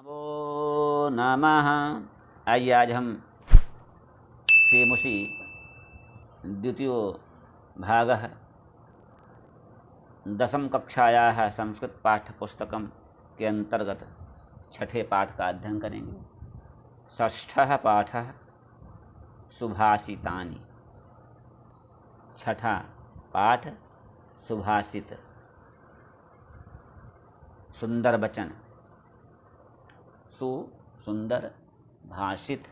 नमो नमः। आइए आज हम श्रीमुषि द्वितीयो भागः दशम कक्षायाः संस्कृत पाठ्यपुस्तकं के अंतर्गत छठे पाठ का अध्ययन करेंगे। षष्ठः पाठः सुभाषितानि। छठा पाठ सुभाषित, सुंदर वचन। सुंदर भाषित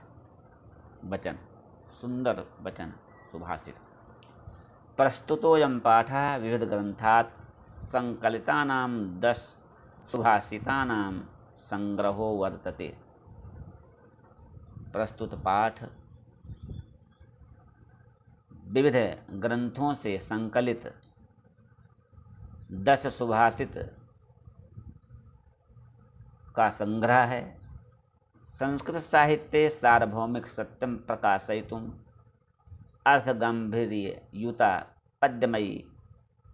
वचन, सुंदर वचन सुभाषित। प्रस्तुतोऽयं पाठः विविध ग्रंथात् संकलितानां 10 सुभाषितानां संग्रहो वर्तते। प्रस्तुत पाठ विविध ग्रंथों से संकलित 10 सुभाषित का संग्रह है। संस्कृत साहित्ये सार्वभौमिक सत्यम प्रकाशयितुम् अर्थगांभीर्ययुता पद्यमयी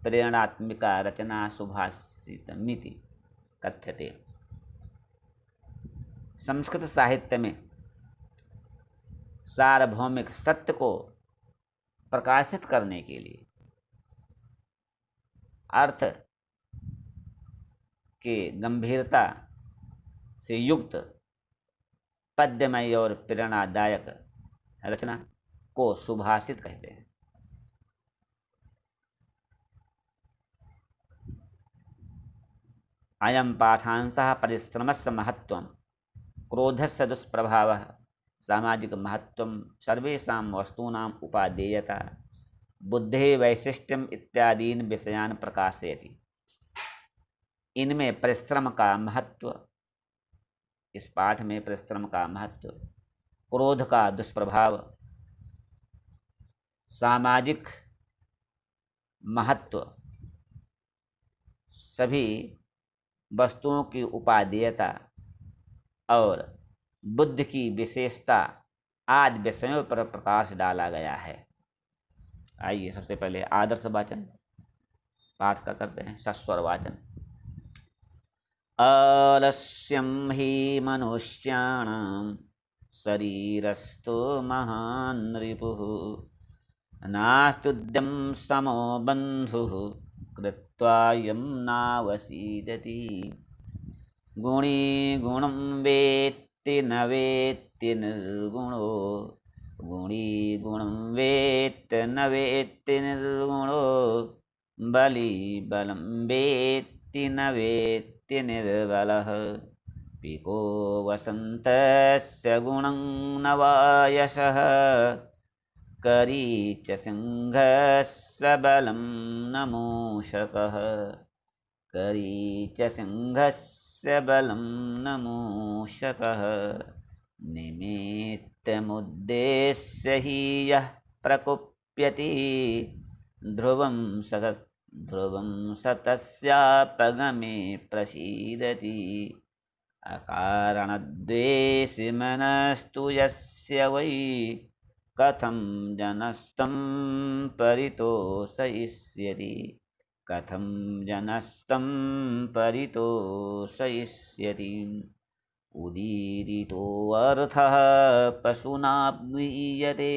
प्रेरणात्मिका रचना सुभाषितमिति कथ्यते। संस्कृत साहित्य में सार्वभौमिक सत्य को प्रकाशित करने के लिए अर्थ के गंभीरता से युक्त पद्यमय और प्रेरणादायक रचना को सुभाषित कहते हैं। अयं पाठांशः परिश्रमस्य महत्त्वं, क्रोधस्य दुष्प्रभावः, सामाजिक महत्त्वं, सर्वेषां वस्तूनां उपादेयता, बुद्धेः वैशिष्ट्यम् इत्यादीन विषयान् प्रकाशयति। इनमें परिश्रम का महत्व, इस पाठ में परिश्रम का महत्व, क्रोध का दुष्प्रभाव, सामाजिक महत्व, सभी वस्तुओं की उपादेयता और बुद्धि की विशेषता आदि विषयों पर प्रकाश डाला गया है। आइए सबसे पहले आदर्श वाचन पाठ का करते हैं। सस्वर वाचन। आलस्यं हि मनुष्याणां शरीरस्थो महान् रिपुः, नास्तुद्यं समो बन्धुः कृत्वा यं नावसीदति। गुणी गुणं वेत्ति न वेत्ति निर्गुणो, गुणी गुणं वेत्ति न वेत्ति निर्गुणो, बली बलं वेत्ति न वेत्ति निर्बलः। पिको वसन्तस्य गुणं न वा यशः, करी च सिंहस्य बलं न मूषकः, करी च सिंहस्य बलं न मूषकः। निमित्तमुद्देश्य हि यः प्रकुप्यति, ध्रुवं सतस्यापगमे प्रसीदति। अकारणद्वेषमनस्तु यस्य वै, कथं जनस्तं परितोषयिष्यति, कथं जनस्तं परितोषयिष्यति। उदीरितोऽर्थः पशुना गृह्यते,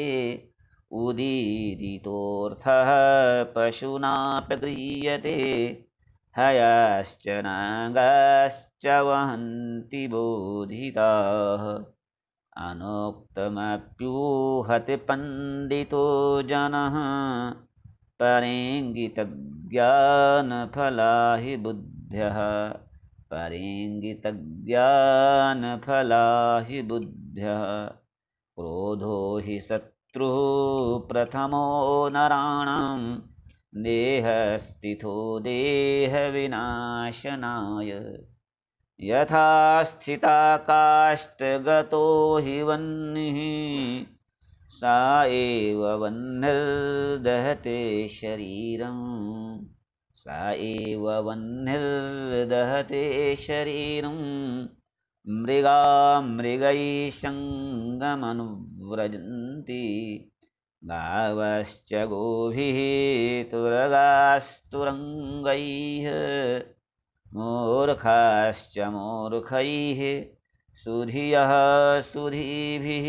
उदीरितोऽर्थः पशुना गृह्यते। हयश्च नागाश्च वहन्ति बोधिताः, अनोक्तमप्यूहति पण्डितो जनः। परेङ्गितज्ञानफला हि बुद्ध्यः, परेङ्गितज्ञानफला हि बुद्ध्यः। क्रोधो हि शत्रुः प्रथमो नराणां, देहस्थितो देहविनाशनाय। यथा स्थिताकाष्ठगतो हि वह्निः, सा एव वह्निर्दहते शरीरं, सा एव वह्निर्दहते शरीरं। मृगा मृगैः सङ्गमनुव्रजन्ति, गावश्च गोभिः तुरगास्तुरङ्गैः। मूर्खाश्च मूर्खैः सुधियः सुधीभिः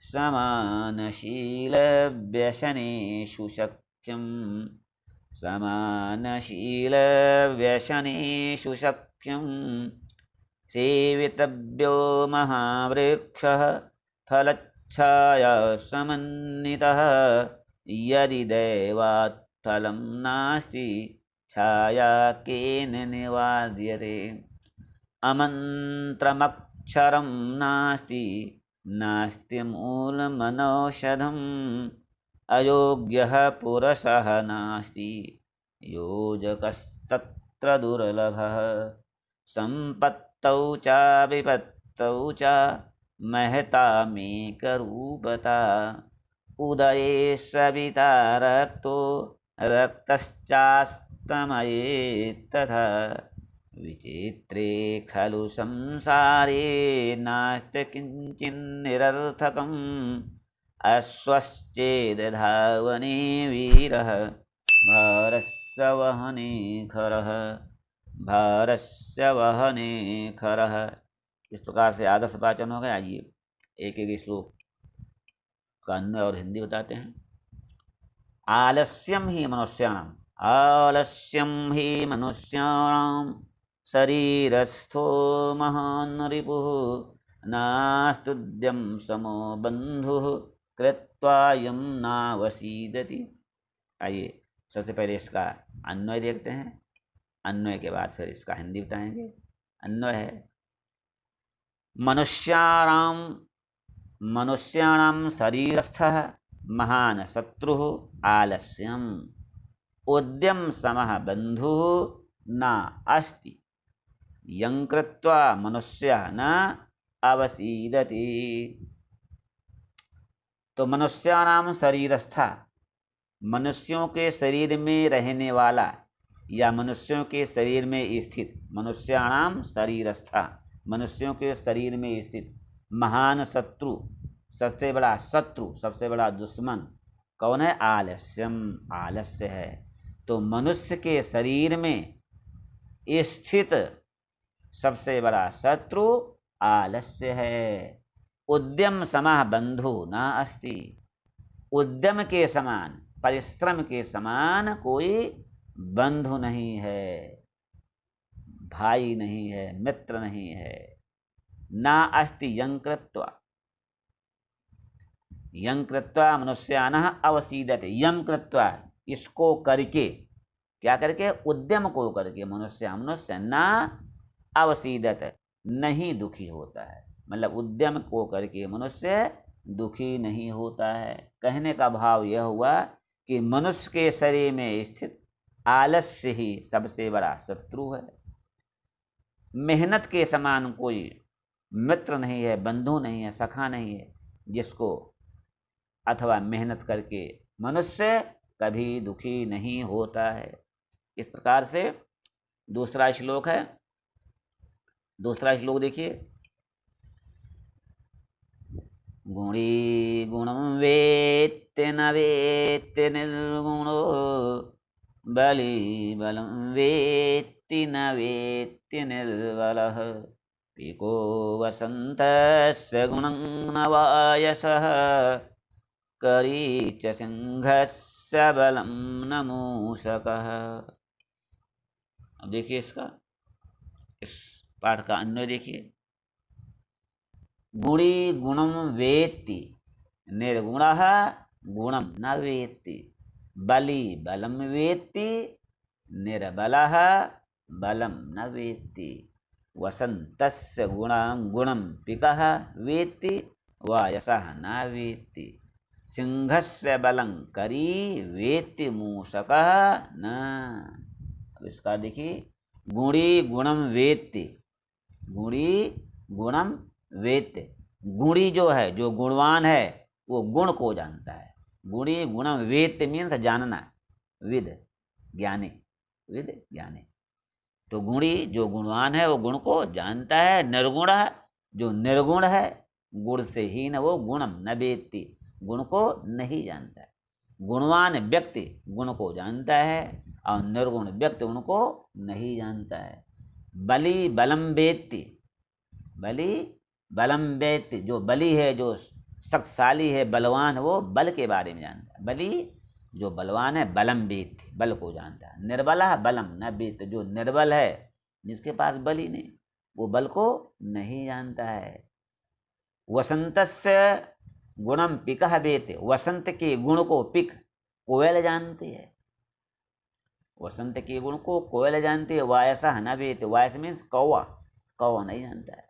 समानशीलव्यसनेषु शक्यं समानशीलव्यसनेषु शक्यं सेवितव्यो महावृक्षः फलच्छाया समन्वितः यदि दैवात् फलं नास्ति छाया केन निवार्यते अमन्त्रमक्षरं नास्ति नास्ति मूलमनौषधम् अयोग्यः पुरुषः नास्ति योजकस्तत्र दुर्लभः सम्पत्तौ च विपत्तौ च महतामेकरूपता उदये सविता रक्तो रक्तश्चास्तमये तथा विचित्रे खलु संसारे नास्ति किञ्चिन्निरर्थकम् अश्वश्चेदधावने वीरः भारस्य वहने खरः भारस्य वहने खरः। इस प्रकार से आदर्श वाचन हो गया। आइए एक एक श्लोक का अन्वय और हिंदी बताते हैं। आलस्यम ही मनुष्याणाम, आलस्यम ही मनुष्याणाम शरीरस्थो महान् रिपुः नास्तुद्यं समो बंधुः कृत्वा यं नावसीदति। आइए सबसे पहले इसका अन्वय देखते हैं, अन्वय के बाद फिर इसका हिंदी बताएंगे। अन्वय है मनुष्याणां शरीरस्थः महान् शत्रुः आलस्यम् उद्यम समः बंधुः न अस्ति यं कृत्वा मनुष्यः न अवसीदति। तो मनुष्याणाम शरीरस्था, मनुष्यों के शरीर में रहने वाला या मनुष्यों के शरीर में स्थित, मनुष्याणाम शरीरस्था मनुष्यों के शरीर में स्थित महान शत्रु, सबसे बड़ा शत्रु, सबसे बड़ा दुश्मन कौन है? आलस्यम, आलस्य है। तो मनुष्य के शरीर में स्थित सबसे बड़ा शत्रु आलस्य है। उद्यम समः बंधु न अस्ति, उद्यम के समान, परिश्रम के समान कोई बंधु नहीं है, भाई नहीं है, मित्र नहीं है। ना अस्ति यं कृत्वा, यं कृत्वा मनुष्यानः अवसीदते, यं कृत्वा इसको करके, क्या करके? उद्यम को करके मनुष्य ना अवसीदत, नहीं दुखी होता है। मतलब उद्यम को करके मनुष्य दुखी नहीं होता है। कहने का भाव यह हुआ कि मनुष्य के शरीर में स्थित आलस्य ही सबसे बड़ा शत्रु है। मेहनत के समान कोई मित्र नहीं है, बंधु नहीं है, सखा नहीं है जिसको, अथवा मेहनत करके मनुष्य कभी दुखी नहीं होता है। इस प्रकार से दूसरा श्लोक है। दूसरा श्लोक देखिए। गुणी गुणं वेत्ति न वेत्ति निर्गुणो बली बलं वेत्ति न वेत्ति निर्बलः पिको वसन्तस्य गुणं न वायसः करी च सिंहस्य बलं न मूषकः। अब देखिए इसका, इस पाठ का अन्वय देखिए। गुणी गुणम वेत्ति निर्गुणः गुणम न वेत्ति, बली बलम वेत्ति निर्बलः बलम न वेत्ति, वसन्तस्य गुणं गुणं पिकः वेत्ति वायसः न वेत्ति, सिंहस्य बलं करी वेत्ति मूषकः न। अब इसका देखिए। गुणी गुणम वेत्ति, गुणी गुणम वेत्ति, गुणी जो है, जो गुणवान है, वो गुण को जानता है। गुणी गुणम वेत्ति मीन्स जानना, विद ज्ञानी, विद ज्ञानी। तो गुणी जो गुणवान है वो गुण को जानता है। निर्गुण जो निर्गुण है, गुण से हीन, वो गुणम न वेत्ति, गुण को नहीं जानता है। गुणवान व्यक्ति गुण को जानता है और निर्गुण व्यक्ति उनको नहीं जानता है। बली बलम वेत्ति, बली बलम वेत्ति, जो बली है, जो शक्तिशाली है, बलवान, वो बल के बारे में जानता है। बली जो बलवान है, बलम वेत्ति, बल को जानता है। निर्बलः बलम न वेत्ति, जो निर्बल है, जिसके पास बल ही नहीं, वो बल को नहीं जानता है। वसंतस्य गुणम पिकः वेत्ति, वसंत के गुण को पिक कोयल जानती है। वसंत के गुण को कोयल जानती है। वायसः न वेत्ति, वायस मीन्स कौवा, कौवा नहीं जानता है।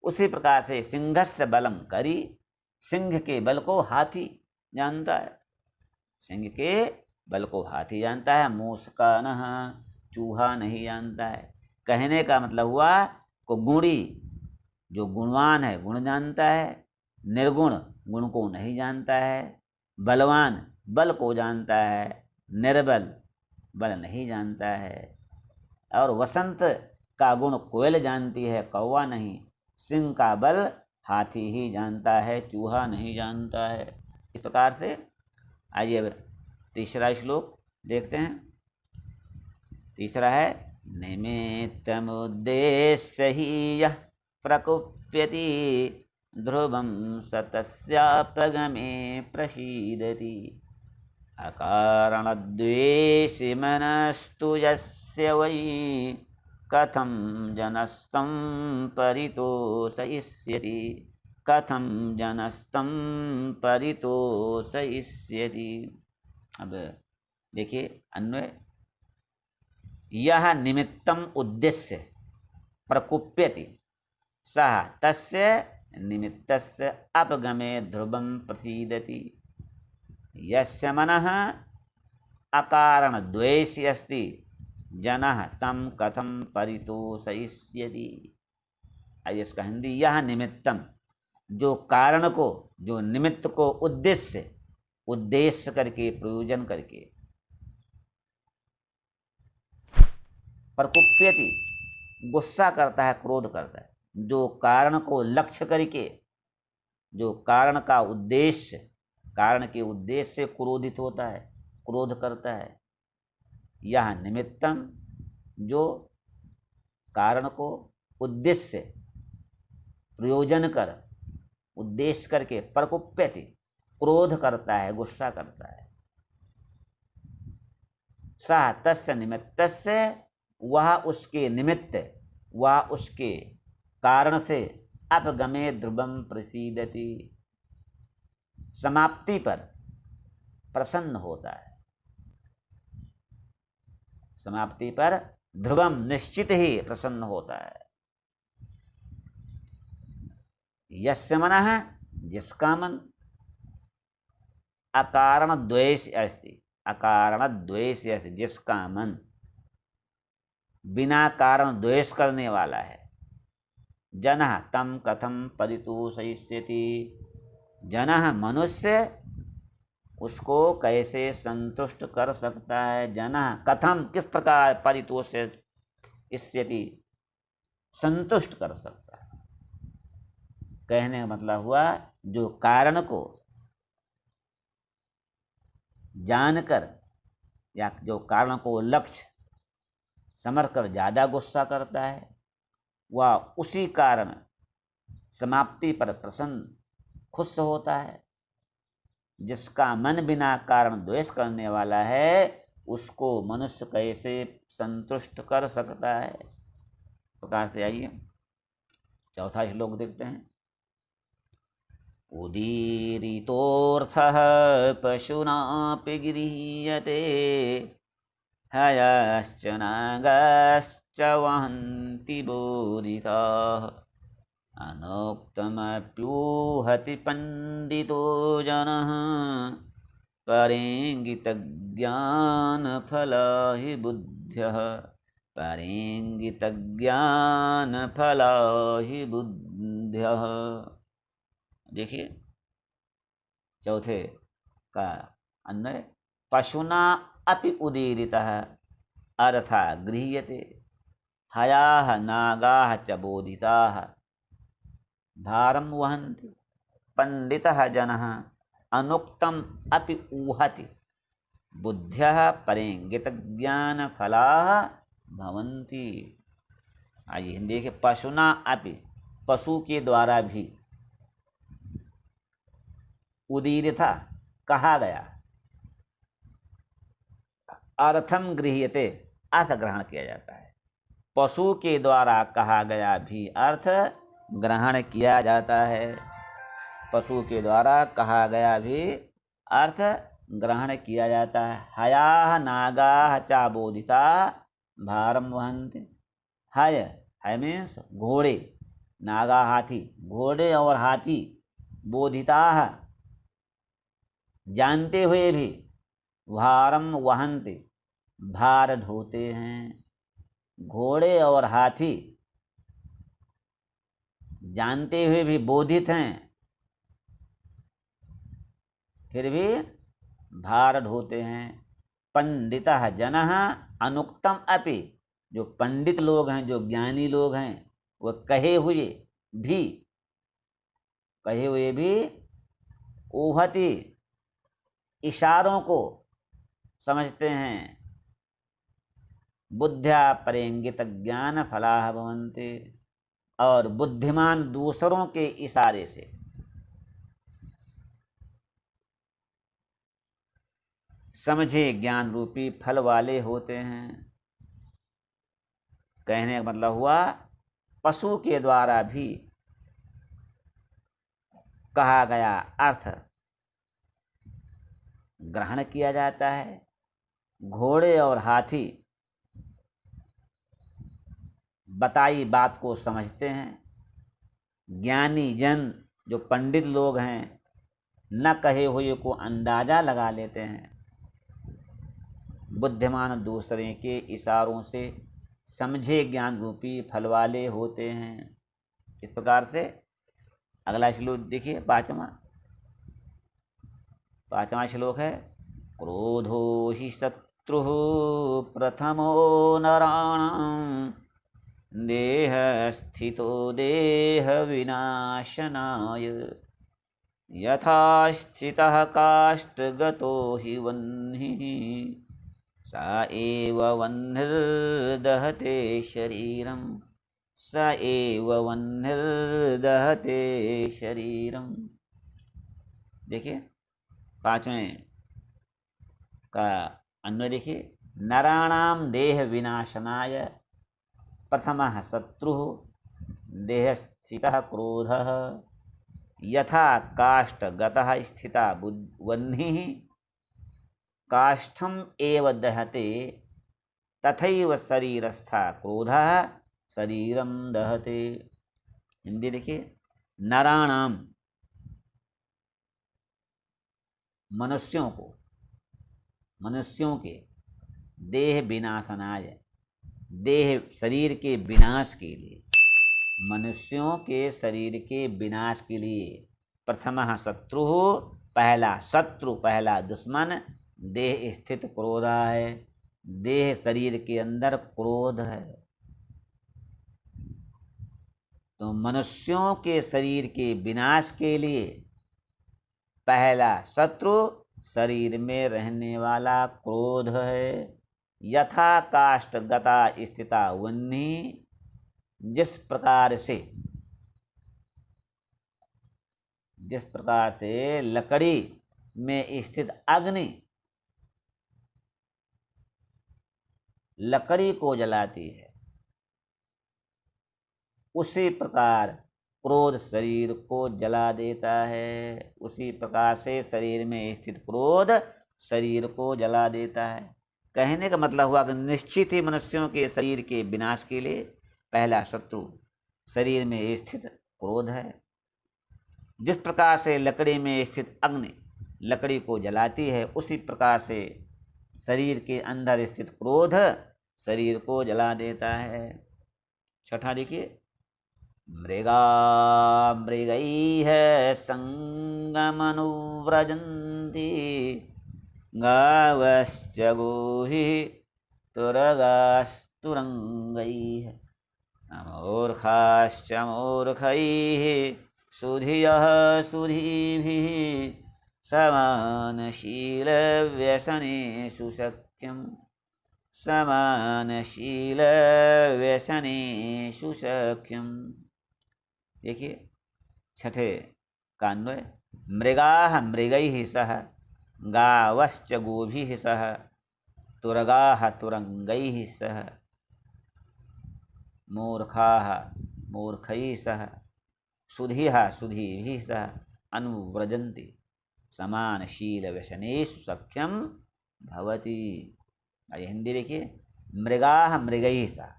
उसी प्रकार से सिंहस्य बलम करी, सिंह के बल को हाथी जानता है। सिंह के बल को हाथी जानता है। मूषकानः, चूहा नहीं जानता है। कहने का मतलब हुआ को गुणी, जो गुणवान है, गुण जानता है। निर्गुण, गुण को नहीं जानता है। बलवान, बल को जानता है। निर्बल, बल नहीं जानता है। और वसंत का गुण कोयल जानती है, कौवा नहीं। सिंह का बल हाथी ही जानता है, चूहा नहीं जानता है। इस प्रकार से आइए अब तीसरा श्लोक देखते हैं। तीसरा है निमित्तमुद्देश्य ही यः प्रकुप्यति ध्रुवं स तस्यापगमे प्रसीदति अकारणद्वेषि मनस्तु यस्य वै कथं जनस्तं परितोषयिष्यति कथं जनस्तं परितोषयिष्यति। अब देखिए अन्वय, यह निमित्तम उद्देश्य प्रकुप्यति सः तस्य निमित्तस्य अपगमे ध्रुवं प्रसीदति यस्य मनः अकारण द्वेषी अस्ति जनः तं कथं परितोषयिष्यति। आइए इसका हिंदी, यह निमित्तम, जो कारण को, जो निमित्त को उद्देश्य, उद्देश्य करके, प्रयोजन करके, प्रकुप्यति गुस्सा करता है, क्रोध करता है। जो कारण को लक्ष्य करके, जो कारण का उद्देश्य, कारण के उद्देश्य से क्रोधित होता है, क्रोध करता है। यह निमित्तम, जो कारण को उद्देश्य, प्रयोजन कर, उद्देश्य करके, प्रकुप्यति क्रोध करता है, गुस्सा करता है। सः तस्य निमित्तस्य, वह उसके निमित्त, वह उसके कारण से अपगमे ध्रुवं प्रसीदति, समाप्ति पर प्रसन्न होता है। समाप्ति पर ध्रुवम, निश्चित ही प्रसन्न होता है। यस्य मनः, जिसका मन अकारण द्वेष अस्ति, अकारण द्वेष अस्ति, जिसका मन बिना कारण द्वेष करने वाला है। जनः तं कथं परितोषयिष्यति, जनः मनुष्य उसको कैसे संतुष्ट कर सकता है। जनः कथम, किस प्रकार, परितोषयिष्यति संतुष्ट कर सकता है। कहने का मतलब हुआ जो कारण को जानकर या जो कारण को लक्ष्य समझकर ज्यादा गुस्सा करता है, वह उसी कारण समाप्ति पर प्रसन्न, खुश होता है। जिसका मन बिना कारण द्वेष करने वाला है, उसको मनुष्य कैसे संतुष्ट कर सकता है। प्रकार से आइए चौथा श्लोक देखते हैं। उदीरितोऽर्थः पशुनापि गृह्यते हयश्च नागाश्च वहन्ति बोधिताः अनोक्तमप्यूहति पंडितो जनः परेङ्गितज्ञानफला हि बुद्ध्यः परेङ्गितज्ञानफला हि बुद्ध्यः। देखिए चौथे का अन्वय, पशुना अपि उदीरितः अर्था गृह्यते हयाः नागाः च बोधिताः भारं वहन्ति पंडितः जनः अनुक्तम अपि ऊहति बुद्ध्यः परेङ्गितज्ञानफलाः भवन्ति। आइए हिंदी के, पशुना अपि, पशु के द्वारा भी उदीरिता कहा गया, अर्थम गृह्यते अर्थ ग्रहण किया जाता है। पशु के द्वारा कहा गया भी अर्थ ग्रहण किया जाता है। पशु के द्वारा कहा गया भी अर्थ ग्रहण किया जाता है। हया नागा चा बोधिता भारम वहन्ति। हय मीन्स घोड़े, नागा हाथी, घोड़े और हाथी, बोधिता जानते हुए भी, भारम वहन्ति भार ढोते हैं। घोड़े और हाथी जानते हुए भी बोधित हैं, फिर भी भार ढोते हैं। पंडितः जनः अनुक्तम अपि, जो पंडित लोग हैं, जो ज्ञानी लोग हैं, वह कहे हुए भी ऊहति इशारों को समझते हैं। बुद्ध्या परेंगित ज्ञान फलाह भवन्ति, और बुद्धिमान दूसरों के इशारे से समझे ज्ञान रूपी फल वाले होते हैं। कहने का मतलब हुआ पशु के द्वारा भी कहा गया अर्थ ग्रहण किया जाता है। घोड़े और हाथी बताई बात को समझते हैं। ज्ञानी जन जो पंडित लोग हैं, न कहे हुए को अंदाजा लगा लेते हैं। बुद्धिमान दूसरे के इशारों से समझे ज्ञान रूपी फल वाले होते हैं। इस प्रकार से अगला श्लोक देखिए, पांचवा श्लोक है। क्रोधो हि शत्रु प्रथमो नराणां, देह स्थितो देह विनाशनाय, यथा स्थितः काष्ठगतो हि वह्निः, स एव वह्निर्दहते शरीरं, स एव वह्निर्दहते शरीरम। देखिए पांचवें का अन्वय देखिए। नराणाम देह विनाशनाय प्रथमः शत्रुः देह स्थितः क्रोधः, यथा काष्ठगतः स्थिता वह्निः काष्ठम एव दहते, तथैव शरीरस्था क्रोधः शरीरम दहते। हिंदी देखिए। नराणाम मनुष्यों के देह विनाशनाय, देह शरीर के विनाश के लिए, मनुष्यों के शरीर के विनाश के लिए प्रथमः शत्रु, पहला शत्रु, पहला दुश्मन, देह स्थित क्रोध है, देह शरीर के अंदर क्रोध है। तो मनुष्यों के शरीर के विनाश के लिए पहला शत्रु शरीर में रहने वाला क्रोध है। यथा काष्ठ गता स्थिता वह्नि, जिस प्रकार से लकड़ी में स्थित अग्नि लकड़ी को जलाती है, उसी प्रकार क्रोध शरीर को जला देता है। उसी प्रकार से शरीर में स्थित क्रोध शरीर को जला देता है। कहने का मतलब हुआ कि निश्चित ही मनुष्यों के शरीर के विनाश के लिए पहला शत्रु शरीर में स्थित क्रोध है। जिस प्रकार से लकड़ी में स्थित अग्नि लकड़ी को जलाती है, उसी प्रकार से शरीर के अंदर स्थित क्रोध शरीर को जला देता है। छठा देखिए। मृगा मृगैः संगमनुव्रजन्ति, गावश्च गोभिः तुरगास्तुरंगैः, मूर्खाश्च मूर्खैः सुधियः सुधीभिः, समानशीलव्यसनेषु शक्यम्, समानशीलव्यसनेषु शक्यम्। देखिए छठे का अन्वय, मृगाः मृगैः सह गावश्च गोभिः सह तुरगाः तुरंगैः सह मूर्खाः मूर्खैः सह सुधिः सुधीभिः सह अनुव्रजन्ति समानशील व्यसनेषु सख्यम भवति। आइए हिंदी देखिए, मृगाः मृगैः सह,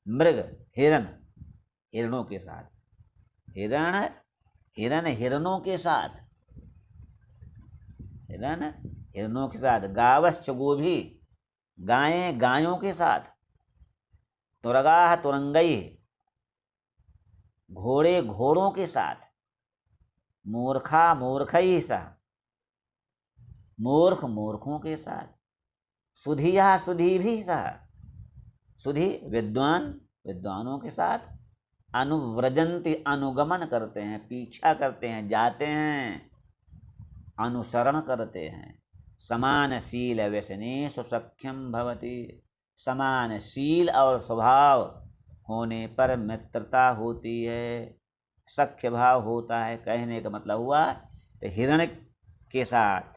मृग हिरण हिरणों के साथ, हिरण हिरण हिरणों के साथ, हिरण हिरणों के साथ, गावश्च गोभी गायें गायों के साथ, तुरगाः तुरंगैः घोड़े घोड़ों के साथ, मूर्खा मूर्खैः सह मूर्ख मूर्खों के साथ, सुधिया सुधीभिः सह सुधी विद्वान विद्वानों के साथ, अनुव्रजंती अनुगमन करते हैं, पीछा करते हैं, जाते हैं, अनुसरण करते हैं, समानशील व्यसनेषु सख्यम भवति, समानशील और स्वभाव होने पर मित्रता होती है, सख्य भाव होता है। कहने का मतलब हुआ तो हिरण के साथ,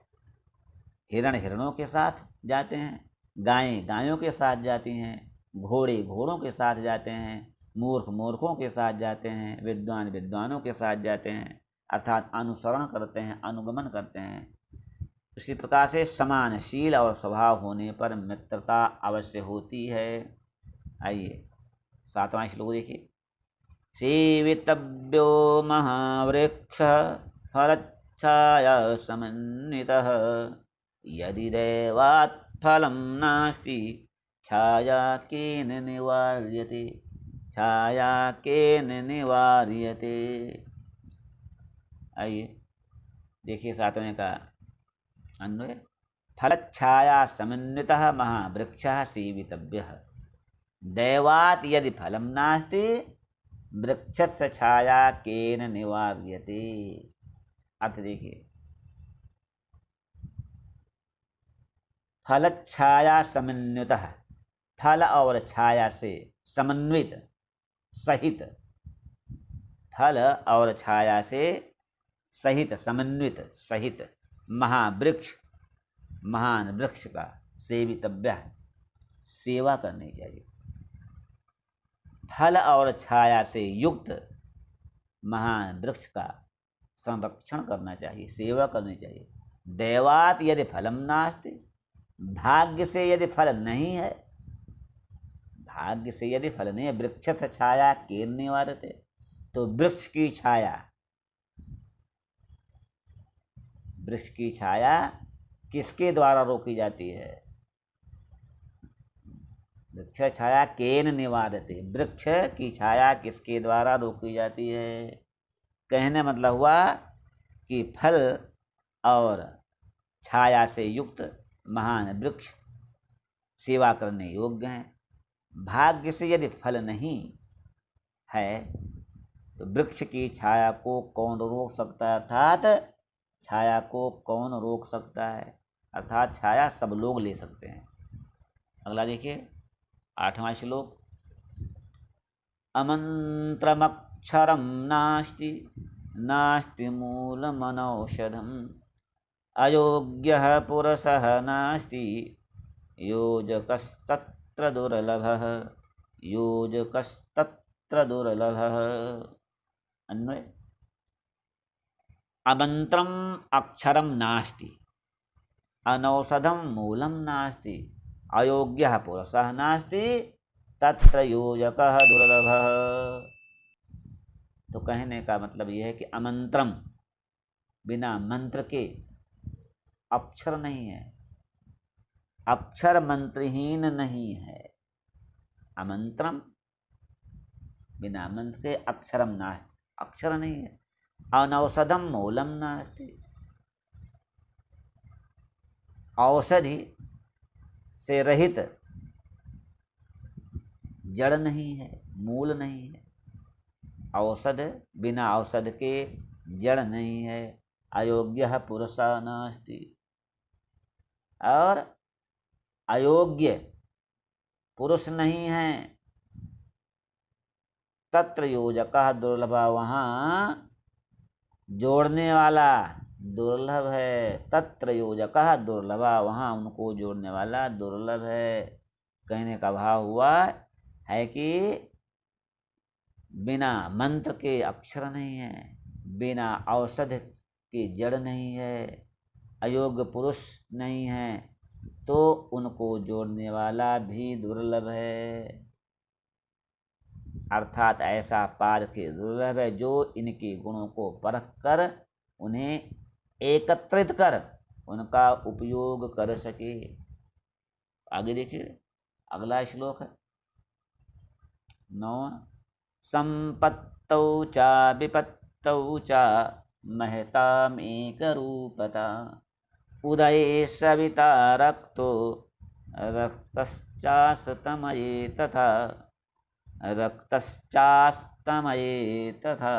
हिरण हिरणों के साथ जाते हैं, गायें गायों के साथ जाती हैं, घोड़े घोड़ों के साथ जाते हैं, मूर्ख मूर्खों के साथ जाते हैं, विद्वान विद्वानों के साथ जाते हैं, अर्थात अनुसरण करते हैं, अनुगमन करते हैं। इसी प्रकार से समानशील और स्वभाव होने पर मित्रता अवश्य होती है। आइए सातवां श्लोक देखिए, सेवितव्यो महावृक्ष फलच्छाया समन्वितः यदि दैवात् फलं नास्ति छाया केन निवार्यते, छाया केन निवार्यते। आइए देखिए सातवें का अन्वय, फलच्छाया समन्वितः महावृक्षः सेवितव्यः दैवात् यदि फलं नास्ति वृक्षस्य छाया केन निवार्यते। अर्थ देखिए, फल छाया समन्वितः, फल और छाया से समन्वित सहित, फल और छाया से सहित समन्वित सहित महावृक्ष महान वृक्ष का सेवितव्य सेवा करनी चाहिए, फल और छाया से युक्त महान वृक्ष का संरक्षण करना चाहिए, सेवा करनी चाहिए। दैवात यदि फलम नास्ति, भाग्य से यदि फल नहीं है, भाग्य से यदि फल नहीं है, वृक्ष से छाया केन निवारते, तो वृक्ष की छाया, वृक्ष की छाया किसके द्वारा रोकी जाती है? वृक्ष छाया केन निवारते, वृक्ष की छाया किसके द्वारा रोकी जाती है? कहने मतलब हुआ कि फल और छाया से युक्त महान वृक्ष सेवा करने योग्य हैं। भाग्य से यदि फल नहीं है तो वृक्ष की छाया को कौन रोक सकता है? अर्थात छाया को कौन रोक सकता है? अर्थात छाया सब लोग ले सकते हैं। अगला देखिए आठवां श्लोक, अमंत्रमक्षरम नास्ति नास्ति मूलमनौषधम अयोग्यः पुरुषः नास्ति योजकस्तत्र दुर्लभः, योजकस्तत्र दुर्लभः। अन्वय, अमंत्रम अक्षरम नास्ति अनौषधम मूलम नास्ति अयोग्यः पुरुषः नास्ति तत्र योजकः दुर्लभः। तो कहने का मतलब यह है कि अमंत्रम, बिना मंत्र के अक्षर नहीं है, अक्षर मंत्रहीन नहीं है। अमंत्रम, बिना मंत्र के अक्षरम नास्ति, अक्षर नहीं है। अनौषधम मूलम नास्ति, औषधि से रहित जड़ नहीं है, मूल नहीं है। औषध, बिना औषध के जड़ नहीं है। अयोग्य पुरुषः नास्ति, और अयोग्य पुरुष नहीं है। तत्र योजकः दुर्लभः, वहाँ जोड़ने वाला दुर्लभ है। तत्र योजकः दुर्लभः, वहाँ उनको जोड़ने वाला दुर्लभ है। कहने का भाव हुआ है कि बिना मंत्र के अक्षर नहीं है, बिना औषध के जड़ नहीं है, अयोग्य पुरुष नहीं है, तो उनको जोड़ने वाला भी दुर्लभ है। अर्थात ऐसा पारखी दुर्लभ है जो इनके गुणों को परख कर उन्हें एकत्रित कर उनका उपयोग कर सके। आगे देखिए, अगला श्लोक है 9। संपत्तौ च विपत्तौ च महतामेकरूपता, उदये सविता रक्तो रक्तश्चास्तमये तथा, रक्तश्चास्तमये तथा।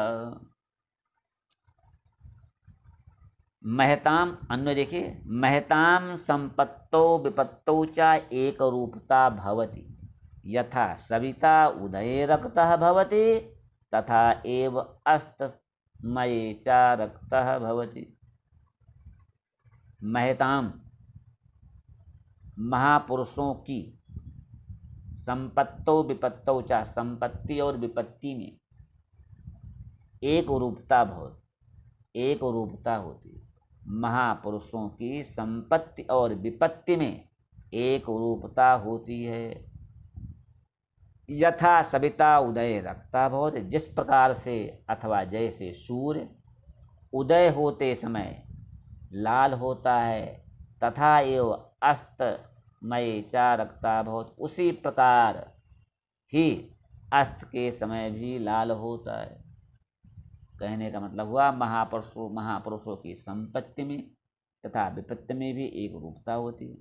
महताम अन्वय देखिए, महताम संपत्तौ विपत्तौ च एक रूपता भवति, यथा सविता उदये रक्तः भवति तथा एव अस्तमये च रक्तः भवति। महताम महापुरुषों की, संपत्तौ विपत्तौ च संपत्ति और विपत्ति में एक रूपता भवति, एक रूपता होती है। महापुरुषों की संपत्ति और विपत्ति में एक रूपता होती है। यथा सविता उदय रक्ता भवति, जिस प्रकार से अथवा जैसे सूर्य उदय होते समय लाल होता है, तथा एव अस्तमये च रक्ता भवति, उसी प्रकार ही अस्त के समय भी लाल होता है। कहने का मतलब हुआ महापुरुषों की संपत्ति में तथा विपत्ति में भी एक रूपता होती है।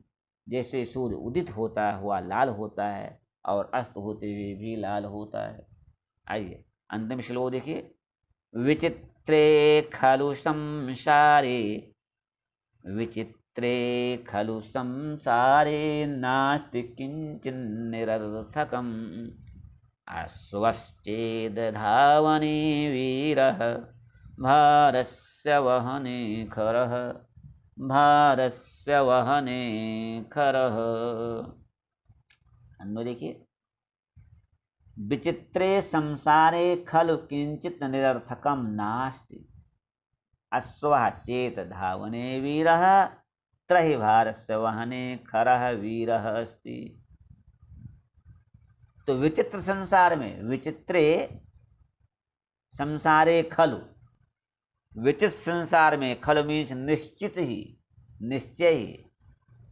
जैसे सूर्य उदित होता हुआ लाल होता है और अस्त होते हुए भी लाल होता है। आइए अंतिम श्लोक देखिए, विचित्रे खलु संसारे, विचित्रे खलु संसारे नास्ति किंचिन्निरर्थकम्, अश्वश्चेद् धावने वीरः भारस्य वहने खरः, भारस्य वहने खरः। अन्वय देखिए, विचित्रे संसारे खलु किंचित निरर्थकम नास्ति, अश्वः चेत धावने वीरः, त्रहि भारस्य वहने खरः वीरः अस्ति। तो विचित्र संसार में, विचित्रे संसारे खलु, विचित्र संसार में, खलु मीन्स निश्चित ही, निश्चय ही,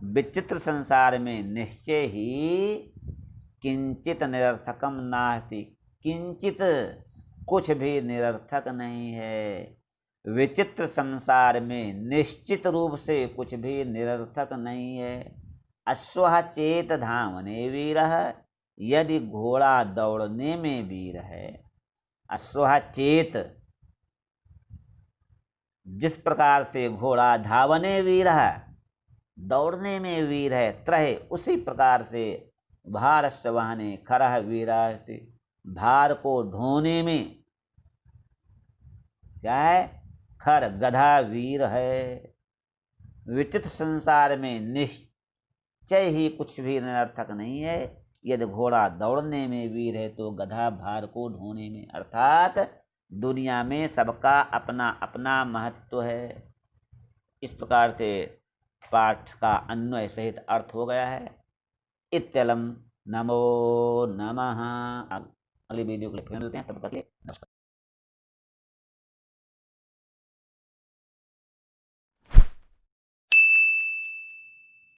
विचित्र संसार में निश्चय ही, किंचित निरर्थकम नास्ति, किंचित कुछ भी निरर्थक नहीं है। विचित्र संसार में निश्चित रूप से कुछ भी निरर्थक नहीं है। अश्वः चेत धावने वीरः, यदि घोड़ा दौड़ने में वीर है, अश्वः चेत जिस प्रकार से घोड़ा धावने वीर है, दौड़ने में वीर है, त्रहे उसी प्रकार से भारस्य वहने खरः वीरः अस्ति, भार को ढोने में क्या है, खर गधा वीर है। विचित्र संसार में निश्चय ही कुछ भी निरर्थक नहीं है। यदि घोड़ा दौड़ने में वीर है तो गधा भार को ढोने में, अर्थात दुनिया में सबका अपना अपना महत्व है। इस प्रकार से पाठ का अन्वय सहित अर्थ हो गया है। इत्यलम नमो नमः। अगली वीडियो के लिए फिर मिलते हैं, तब तक के लिए नमस्कार।